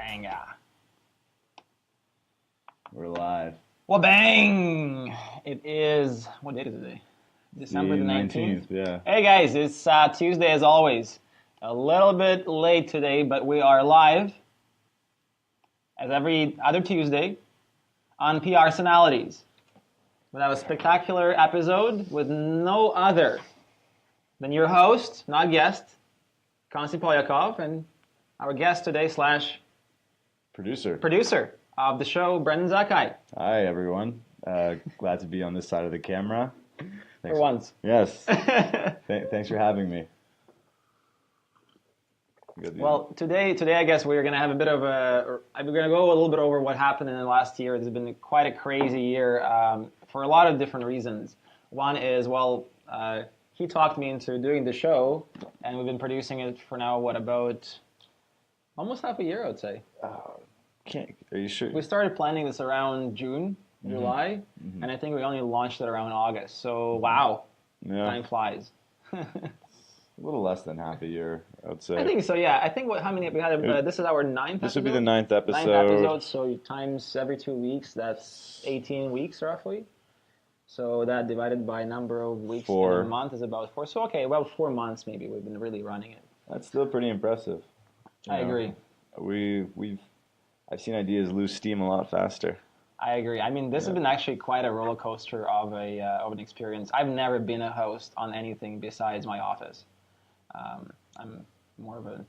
Banga. We're live. Well, bang! It is, what date is it today? December the 19th? Yeah. Hey guys, it's Tuesday as always. A little bit late today, but we are live as every other Tuesday on PRsonalities. We have a spectacular episode with no other than your host, not guest, Konstantin Polyakov, and our guest today / producer of the show, Brendan Zakkai. Hi, everyone. Glad to be on this side of the camera. For once. Yes. Thanks for having me. Well, today I guess we're going to have a bit of we're going to go a little bit over what happened in the last year. It's been quite a crazy year for a lot of different reasons. One is, he talked me into doing the show, and we've been producing it for now, about almost half a year, I would say. Are you sure? We started planning this around June, July, and I think we only launched it around August. So, wow, time flies. A little less than half a year, I would say. I think so, yeah. I think how many we had? This is our ninth episode. This would be the ninth episode. Ninth episode, so times every 2 weeks, that's 18 weeks roughly. So that divided by number of weeks in a month is about 4. So, okay, well, 4 months maybe we've been really running it. That's still pretty impressive. I agree. I've seen ideas lose steam a lot faster. I agree. I mean, this has been actually quite a roller coaster of an experience. I've never been a host on anything besides my office. I'm more of an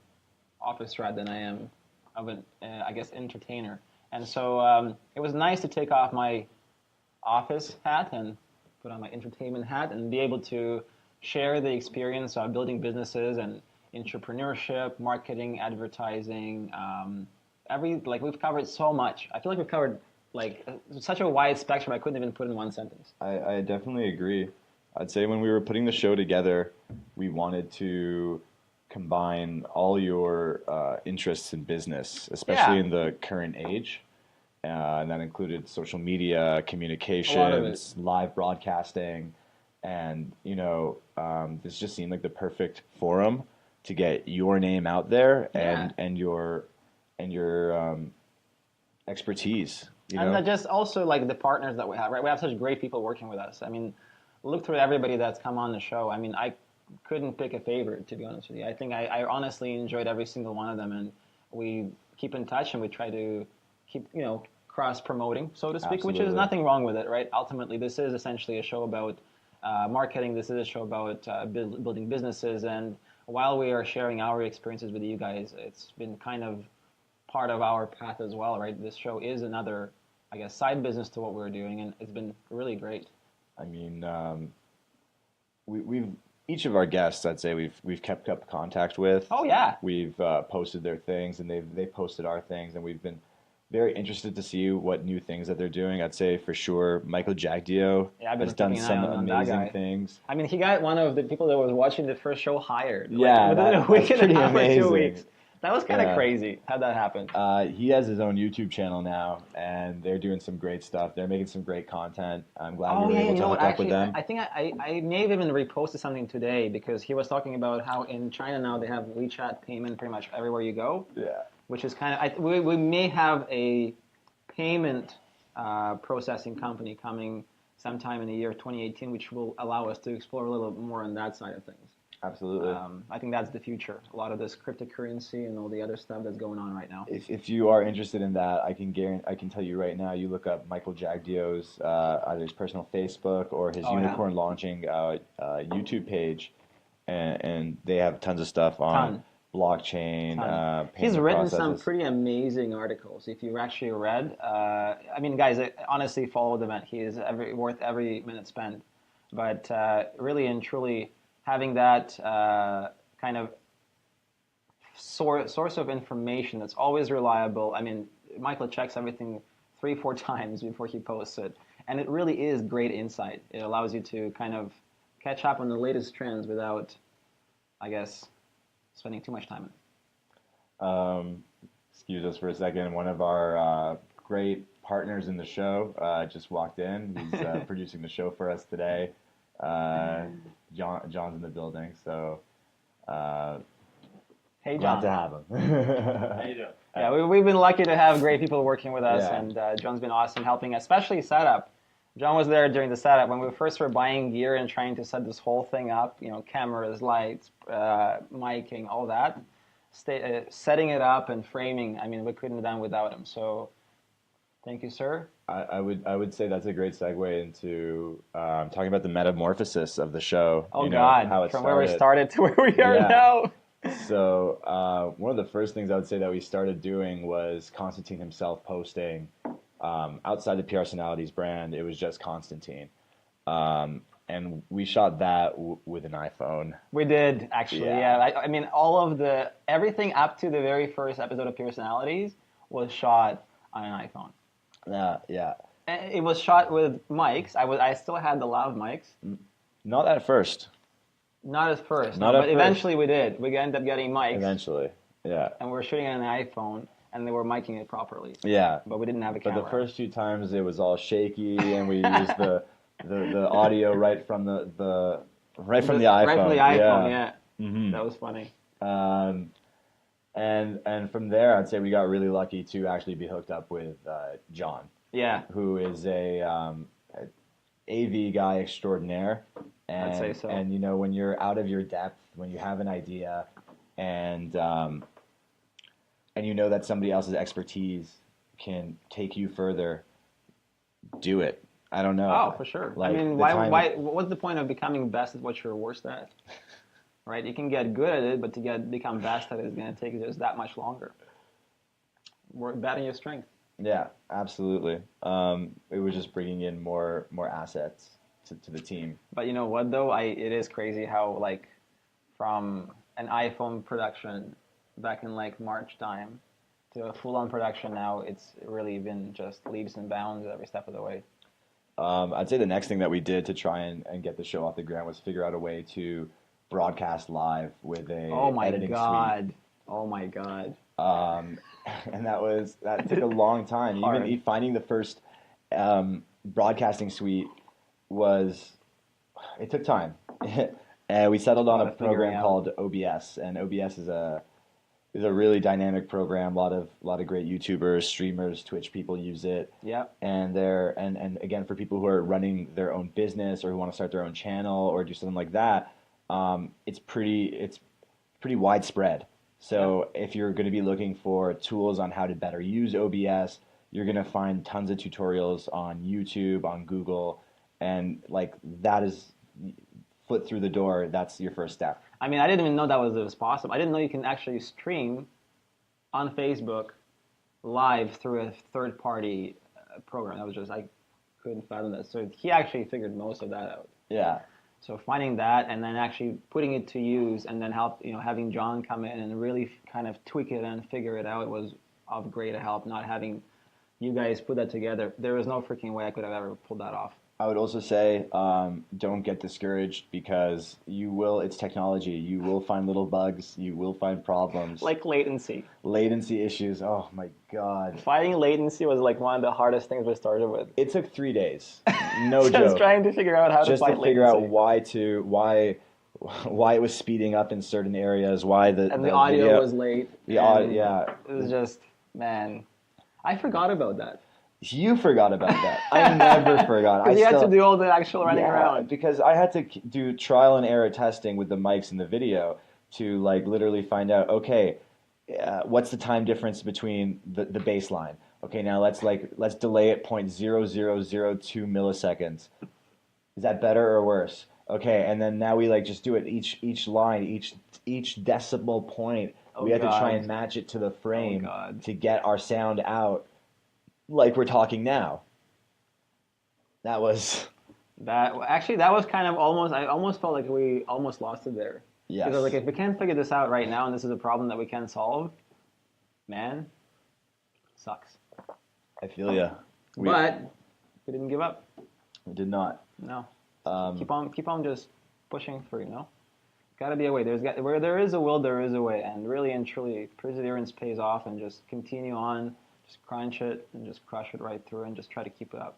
office rat than I am of an, I guess, entertainer. And so it was nice to take off my office hat and put on my entertainment hat and be able to share the experience of building businesses and entrepreneurship, marketing, advertising, we've covered so much. I feel like we've covered such a wide spectrum I couldn't even put in one sentence. I definitely agree. I'd say when we were putting the show together, we wanted to combine all your interests in business, especially in the current age. And that included social media, communications, live broadcasting, and this just seemed like the perfect forum to get your name out there and your expertise. And just also the partners that we have, right? We have such great people working with us. I mean, look through everybody that's come on the show. I mean, I couldn't pick a favorite, to be honest with you. I think I honestly enjoyed every single one of them, and we keep in touch and we try to keep, cross-promoting, so to speak, which is nothing wrong with it, right? Ultimately, this is essentially a show about marketing. This is a show about building businesses, and while we are sharing our experiences with you guys, it's been kind of part of our path as well, right? This show is another, I guess, side business to what we're doing, and it's been really great. I mean, we've each of our guests, I'd say we've kept up contact with. Oh yeah. We've posted their things, and they've posted our things, and we've been very interested to see what new things that they're doing. I'd say for sure Michael Jagdio has done some amazing things. I mean, he got one of the people that was watching the first show hired. Yeah, within a week and a half or 2 weeks. Amazing. That was kind of crazy. How'd that happen? He has his own YouTube channel now, and they're doing some great stuff. They're making some great content. I'm glad we were able to hook up with them. I think I may have even reposted something today because he was talking about how in China now they have WeChat payment pretty much everywhere you go. Yeah. Which is kind of, we may have a payment processing company coming sometime in the year 2018, which will allow us to explore a little more on that side of things. Absolutely. I think that's the future. A lot of this cryptocurrency and all the other stuff that's going on right now. If you are interested in that, I can tell you right now. You look up Michael Jagdio's either his personal Facebook or his unicorn launching YouTube page, and they have tons of stuff on blockchain. He's written some pretty amazing articles. If you actually read, I mean, guys, honestly, follow the man. He is worth every minute spent. But really and truly, having that kind of source of information that's always reliable. I mean, Michael checks everything 3-4 times before he posts it. And it really is great insight. It allows you to kind of catch up on the latest trends without, I guess, spending too much time on it. Excuse us for a second. One of our great partners in the show just walked in. He's producing the show for us today. John's in the building, so hey John, glad to have him. How you doing? Yeah, we've been lucky to have great people working with us, Yeah. and John's been awesome helping, especially setup. John was there during the setup when we first were buying gear and trying to set this whole thing up, cameras, lights, miking, all that. Setting it up and framing, I mean, we couldn't have done without him. So thank you, sir. I would say that's a great segue into talking about the metamorphosis of the show. Oh, God, how it from started. where we started to where we are now. So one of the first things I would say that we started doing was Konstantine himself posting outside the PRsonalities brand. It was just Konstantine. And we shot that with an iPhone. We did, actually, yeah. I mean, everything up to the very first episode of PRsonalities was shot on an iPhone. Yeah. It was shot with mics. I still had the lav mics. Not at first. Not at first. Not no, at but first. eventually we did. We ended up getting mics. Eventually, yeah. And we were shooting on an iPhone, and they were miking it properly. Yeah. But we didn't have a camera. But the first few times it was all shaky, and we used the audio right from the iPhone. Right from the iPhone, yeah. Mm-hmm. That was funny. And from there, I'd say we got really lucky to actually be hooked up with John. Yeah. Who is a AV guy extraordinaire. And, I'd say so. And when you're out of your depth, when you have an idea, and you know that somebody else's expertise can take you further, do it. I don't know. Oh, for sure. Like, I mean, what's the point of becoming best at what you're worst at? Right? You can get good at it, but to become best at it is going to take just that much longer. Work better your strength. Yeah, absolutely. It was just bringing in more assets to the team. But you know what, though? It is crazy how, from an iPhone production back in, March time to a full-on production now, it's really been just leaps and bounds every step of the way. I'd say the next thing that we did to try and get the show off the ground was figure out a way to broadcast live with a editing suite. Oh my god. And that took a long time. Even finding the first broadcasting suite it took time. And we settled on a program called OBS, and OBS is a really dynamic program. A lot of great YouTubers, streamers, Twitch people use it. Yeah. And and again, for people who are running their own business or who want to start their own channel or do something like that, it's pretty widespread. So if you're going to be looking for tools on how to better use OBS, you're going to find tons of tutorials on YouTube, on Google, and that is foot through the door. That's your first step. I mean, I didn't even know that was possible. I didn't know you can actually stream on Facebook live through a third-party program. I couldn't fathom that. So he actually figured most of that out. Yeah. So finding that and then actually putting it to use and then having John come in and really kind of tweak it and figure it out was of great help. Not having you guys put that together, there was no freaking way I could have ever pulled that off. I would also say don't get discouraged because it's technology. You will find little bugs. You will find problems. Like latency. Latency issues. Oh, my God. Fighting latency was one of the hardest things we started with. It took 3 days. No joke. Just trying to figure out how to fight latency. Just to figure out why it was speeding up in certain areas, why the audio video was late. The audio, yeah. It was just, man, I forgot about that. You forgot about that. I never forgot. Because you had to do all the actual running around. Because I had to do trial and error testing with the mics and the video to literally find out, okay, what's the time difference between the baseline? Okay, now let's delay it 0.0002 milliseconds. Is that better or worse? Okay, and then now we just do it each line, each decimal point. We had to try and match it to the frame to get our sound out. Like we're talking now. That was kind of almost. I almost felt like we almost lost it there. Yes. Because if we can't figure this out right now, and this is a problem that we can solve, man, sucks. I feel ya. But we didn't give up. We did not. No. Keep on just pushing through. Got to be a way. Where there is a will, there is a way, and really and truly, perseverance pays off, and just continue on. Just crunch it and just crush it right through and just try to keep it up.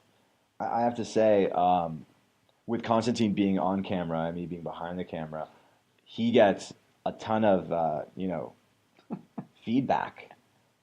I have to say, with Konstantine being on camera and me being behind the camera, he gets a ton of, feedback.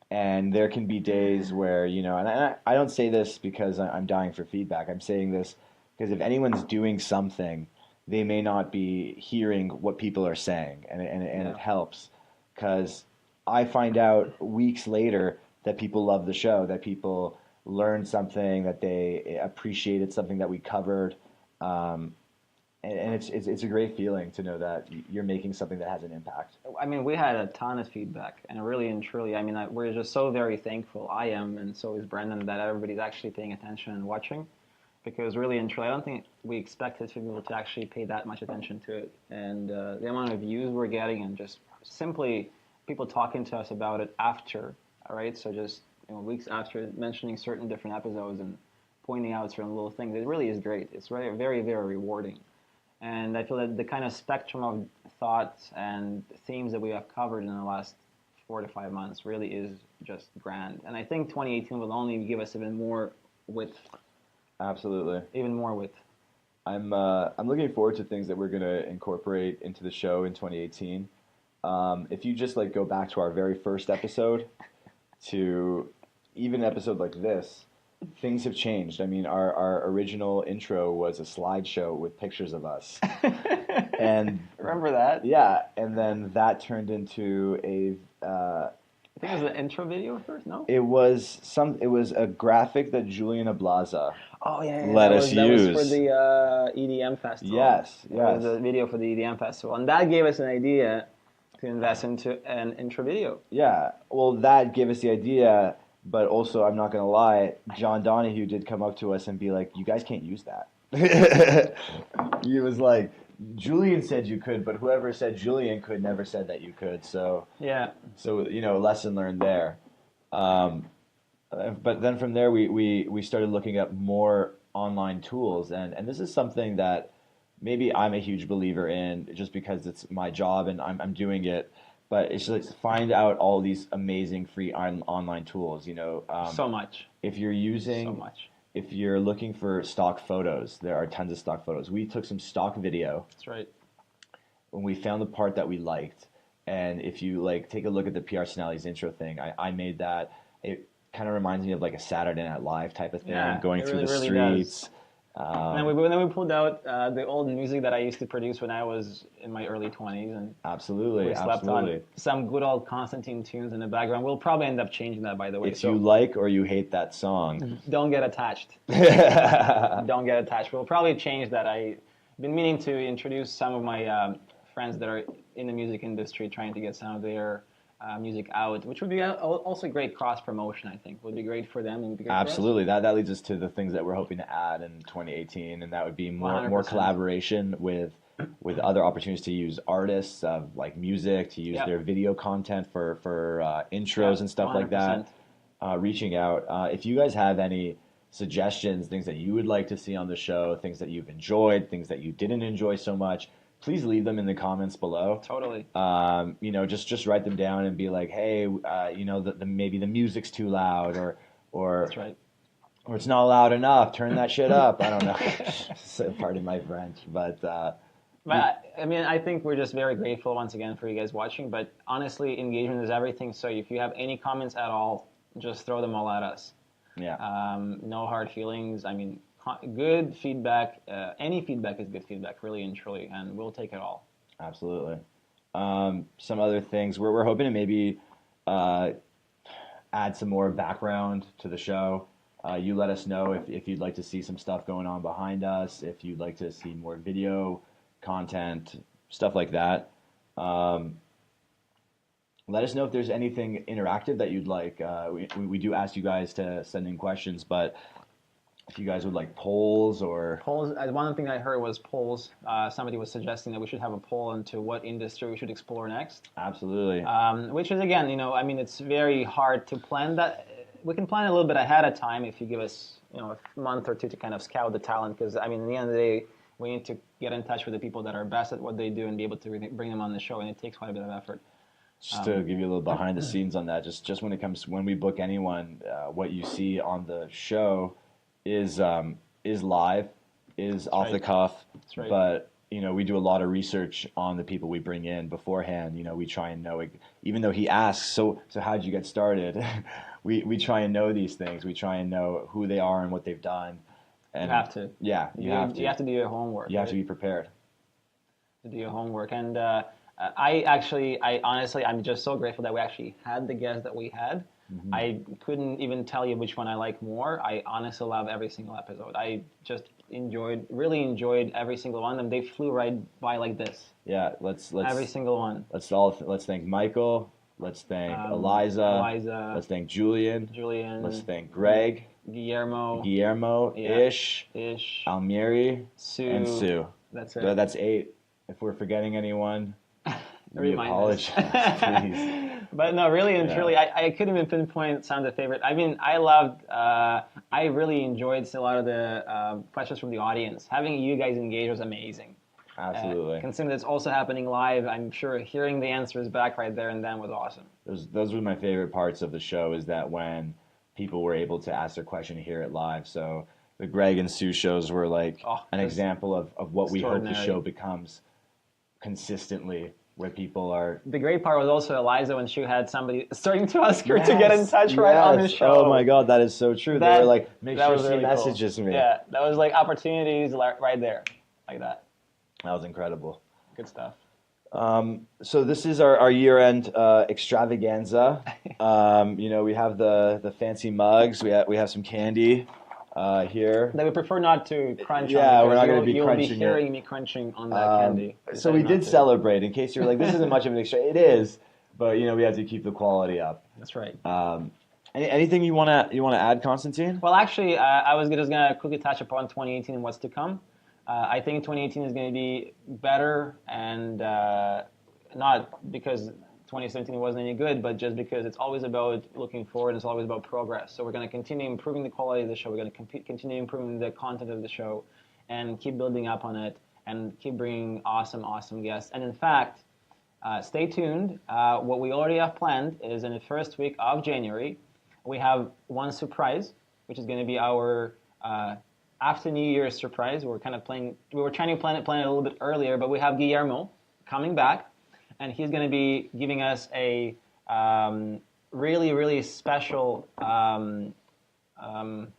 And there can be days where, and I don't say this because I'm dying for feedback. I'm saying this because if anyone's doing something, they may not be hearing what people are saying, and it helps because I find out weeks later that people love the show, that people learned something, that they appreciated something that we covered. And it's a great feeling to know that you're making something that has an impact. I mean, we had a ton of feedback, and really and truly, I mean, we're just so very thankful. I am, and so is Brendan, that everybody's actually paying attention and watching. Because really and truly, I don't think we expected people to actually pay that much attention to it. And the amount of views we're getting, and just simply people talking to us about it after, all right? So just weeks after, mentioning certain different episodes and pointing out certain little things, it really is great. It's very, very, very rewarding. And I feel that the kind of spectrum of thoughts and themes that we have covered in the last 4 to 5 months really is just grand. And I think 2018 will only give us even more width. Absolutely. Even more width. I'm looking forward to things that we're going to incorporate into the show in 2018. If you just go back to our very first episode to even an episode like this, things have changed. I mean, our original intro was a slideshow with pictures of us. And remember that? Yeah, and then that turned into I think it was the intro video first, no? It was a graphic that Julian Ablaza let us use. That was for the EDM festival. Yes. It was a video for the EDM festival. And that gave us an idea to invest into an intro video. Yeah, well, that gave us the idea. But also, I'm not going to lie, John Donahue did come up to us and be like, you guys can't use that. He was like, Julian said you could, but whoever said Julian could never said that you could. So, lesson learned there. But then from there, we started looking at more online tools. And this is something that maybe I'm a huge believer in just because it's my job and I'm doing it. But it's just find out all these amazing free online tools. So much. If you're looking for stock photos, there are tons of stock photos. We took some stock video. That's right. When we found the part that we liked, and if you take a look at the PRsonalities intro thing, I made that. It kind of reminds me of a Saturday Night Live type of thing, going through the streets. Does. And then we pulled out the old music that I used to produce when I was in my early 20s. And absolutely. We slept on some good old Konstantin tunes in the background. We'll probably end up changing that, by the way. If you like or you hate that song, don't get attached. Don't get attached. We'll probably change that. I've been meaning to introduce some of my friends that are in the music industry, trying to get some of their music out, which would be also great cross promotion. I think would be great for them. And would be great absolutely. For us. That leads us to the things that we're hoping to add in 2018, and that would be more collaboration with other opportunities to use artists of music, to use their video content for intros and stuff 100%. Like that. Reaching out. If you guys have any suggestions, things that you would like to see on the show, things that you've enjoyed, things that you didn't enjoy so much, please leave them in the comments below. Totally. Just write them down and be like, hey, maybe the music's too loud, or that's right. Or it's not loud enough. Turn that shit up. I don't know. So, pardon my French, but I mean, I think we're just very grateful once again for you guys watching. But honestly, engagement is everything. So if you have any comments at all, just throw them all at us. Yeah. No hard feelings. I mean, good feedback. Any feedback is good feedback, really and truly, and we'll take it all. Absolutely. Some other things we're hoping to maybe add some more background to the show. You let us know if you'd like to see some stuff going on behind us, if you'd like to see more video content, stuff like that. Let us know if there's anything interactive that you'd like. We do ask you guys to send in questions, but if you guys would like polls or... Polls, one thing I heard was polls. Somebody was suggesting that we should have a poll into what industry we should explore next. Absolutely. Which is, again, I mean, it's very hard to plan that. We can plan a little bit ahead of time if you give us, a month or two to kind of scout the talent, because, I mean, at the end of the day, we need to get in touch with the people that are best at what they do and be able to bring them on the show, and it takes quite a bit of effort. Just to give you a little behind the scenes on that, just when we book anyone, what you see on the show is live, is off the cuff, That's right. but we do a lot of research on the people we bring in beforehand. We try and know, even though he asks, so how'd you get started? we try and know these things. We try and know who they are and what they've done. And you have to. Yeah, you have to. You have to do your homework. You have to be prepared. To do your homework. And I honestly, I'm just so grateful that we actually had the guests that we had. Mm-hmm. I couldn't even tell you which one I like more. I honestly love every single episode. I just really enjoyed every single one of them. They flew right by like this. Yeah, let's every single one. Let's thank Michael. Let's thank Eliza. Let's thank Julian. Let's thank Greg. Guillermo. Yeah. Ish. Almieri. Sue. And Sue. That's it. That's 8. If we're forgetting anyone, we Remind apologize. Please. But no, really and truly, I couldn't even pinpoint sound a favorite. I mean, I really enjoyed a lot of the questions from the audience. Having you guys engage was amazing. Absolutely. Considering it's also happening live, I'm sure hearing the answers back right there and then was awesome. Those were my favorite parts of the show, is that when people were able to ask their question and hear it live. So the Greg and Sue shows were like an example of what we hope the show becomes consistently, where people are... The great part was also Eliza when she had somebody starting to ask her to get in touch right on the show. Oh my God, that is so true. They were like, make sure she messages me. Yeah, that was like opportunities right there, like that. That was incredible. Good stuff. So this is our year-end extravaganza. We have the fancy mugs. We have some candy here. That we prefer not to crunch on. Yeah, we're not going to be crunching it. You'll be hearing me crunching on that candy. So we did celebrate, in case you're like, this isn't much of an extra. It is, but we have to keep the quality up. That's right. Anything you want to add, Konstantin? Well, actually, I was just going to quickly touch upon 2018 and what's to come. I think 2018 is going to be better, and not because 2017 wasn't any good, but just because it's always about looking forward. It's always about progress. So we're going to continue improving the quality of the show. We're going to continue improving the content of the show, and keep building up on it, and keep bringing awesome guests. And in fact, stay tuned. What we already have planned is in the first week of January, we have one surprise, which is going to be our after New Year's surprise. We were trying to plan it a little bit earlier, but we have Guillermo coming back, and he's going to be giving us a really special, not an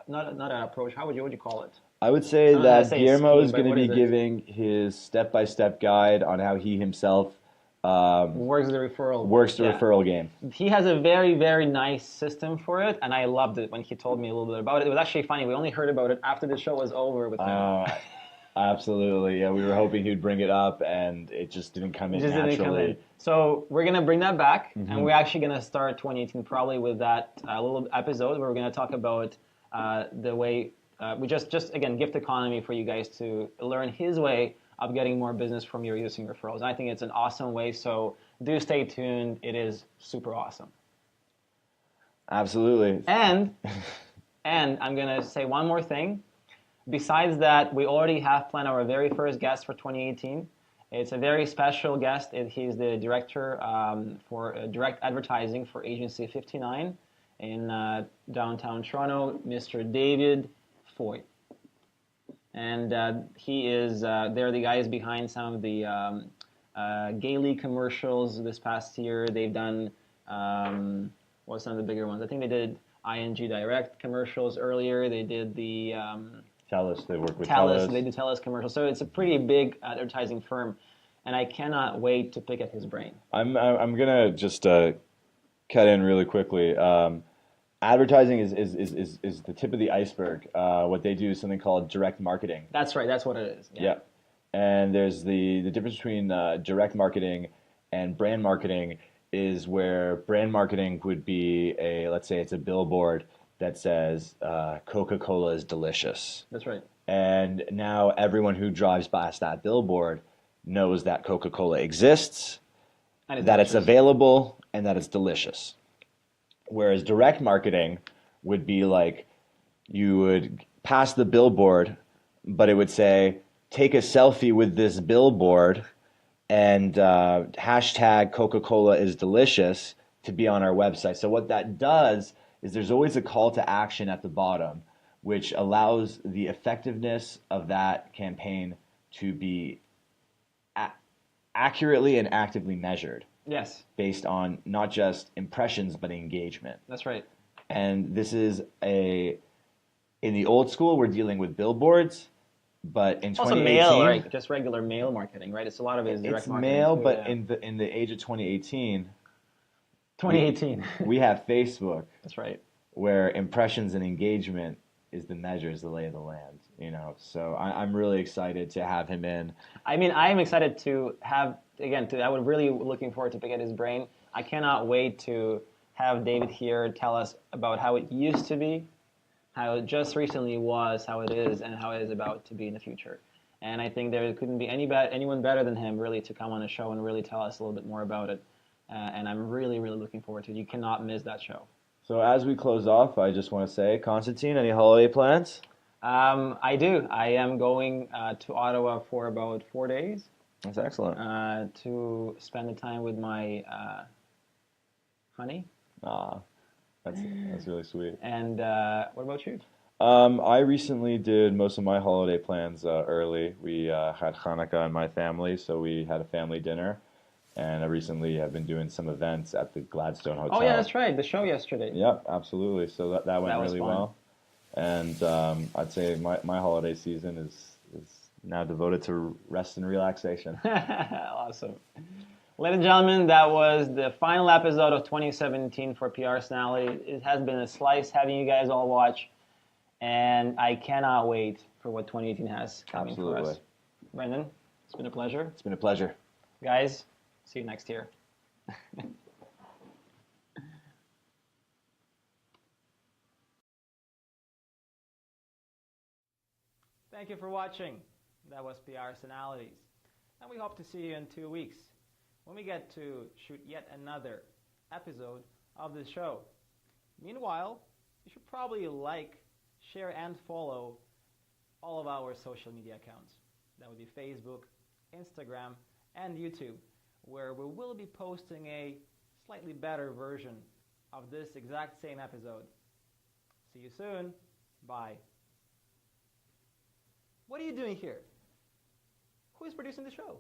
approach. How would you call it? I would say that Guillermo is going to be giving his step-by-step guide on how he himself works the referral game. He has a very nice system for it, and I loved it when he told me a little bit about it. It was actually funny. We only heard about it after the show was over with him. Absolutely, yeah. We were hoping he'd bring it up, and it just didn't come in naturally. So we're gonna bring that back, and we're actually gonna start 2018 probably with that little episode where we're gonna talk about the way we just again gift economy for you guys to learn his way of getting more business from your using referrals. And I think it's an awesome way, so do stay tuned. It is super awesome. Absolutely. And I'm going to say one more thing. Besides that, we already have planned our very first guest for 2018. It's a very special guest. He's the director for direct advertising for Agency 59 in downtown Toronto, Mr. David Foy. And they're the guys behind some of the Gailey commercials this past year. They've done, what's some of the bigger ones? I think they did ING Direct commercials earlier. They did the... TELUS, they work with TELUS. They do TELUS commercials. So it's a pretty big advertising firm, and I cannot wait to pick at his brain. I'm going to just cut in really quickly. Advertising is the tip of the iceberg. What they do is something called direct marketing. That's right. That's what it is. Yeah. And there's the difference between direct marketing and brand marketing is where brand marketing would be let's say it's a billboard that says Coca-Cola is delicious. That's right. And now everyone who drives past that billboard knows that Coca-Cola exists, that it's available, and that it's delicious. Whereas direct marketing would be like you would pass the billboard, but it would say, take a selfie with this billboard and hashtag Coca-Cola is delicious to be on our website. So what that does is there's always a call to action at the bottom, which allows the effectiveness of that campaign to be accurately and actively measured. Yes. Based on not just impressions but engagement. That's right. And this is in the old school, we're dealing with billboards, but in 2018, also mail, right? Just regular mail marketing, right? It's a lot of it is direct marketing. It's mail, too, but in the age of 2018, we have Facebook. That's right. Where impressions and engagement is the measure, is the lay of the land, you know. So I'm really excited to have him in. I mean, I am excited to have, I was really looking forward to pick at his brain. I cannot wait to have David here tell us about how it used to be, how it just recently was, how it is, and how it is about to be in the future. And I think there couldn't be anyone better than him, really, to come on the show and really tell us a little bit more about it. And I'm really, really looking forward to it. You cannot miss that show. So as we close off, I just want to say, Konstantine, any holiday plans? I do. I am going to Ottawa for about 4 days. That's excellent. To spend the time with my honey. That's really sweet. And what about you? I recently did most of my holiday plans early. We had Hanukkah in my family, so we had a family dinner. And I recently have been doing some events at the Gladstone Hotel. Oh, yeah, that's right. The show yesterday. Yep, absolutely. So that went really well. And I'd say my holiday season is now devoted to rest and relaxation. Awesome. Ladies and gentlemen, that was the final episode of 2017 for PRsonalities. It has been a slice having you guys all watch. And I cannot wait for what 2018 has coming for us. Brendan, it's been a pleasure. It's been a pleasure. Guys, see you next year. Thank you for watching. That was PRsonalities. And we hope to see you in 2 weeks when we get to shoot yet another episode of the show. Meanwhile, you should probably like, share, and follow all of our social media accounts. That would be Facebook, Instagram, and YouTube, where we will be posting a slightly better version of this exact same episode. See you soon. Bye. What are you doing here? Who is producing the show?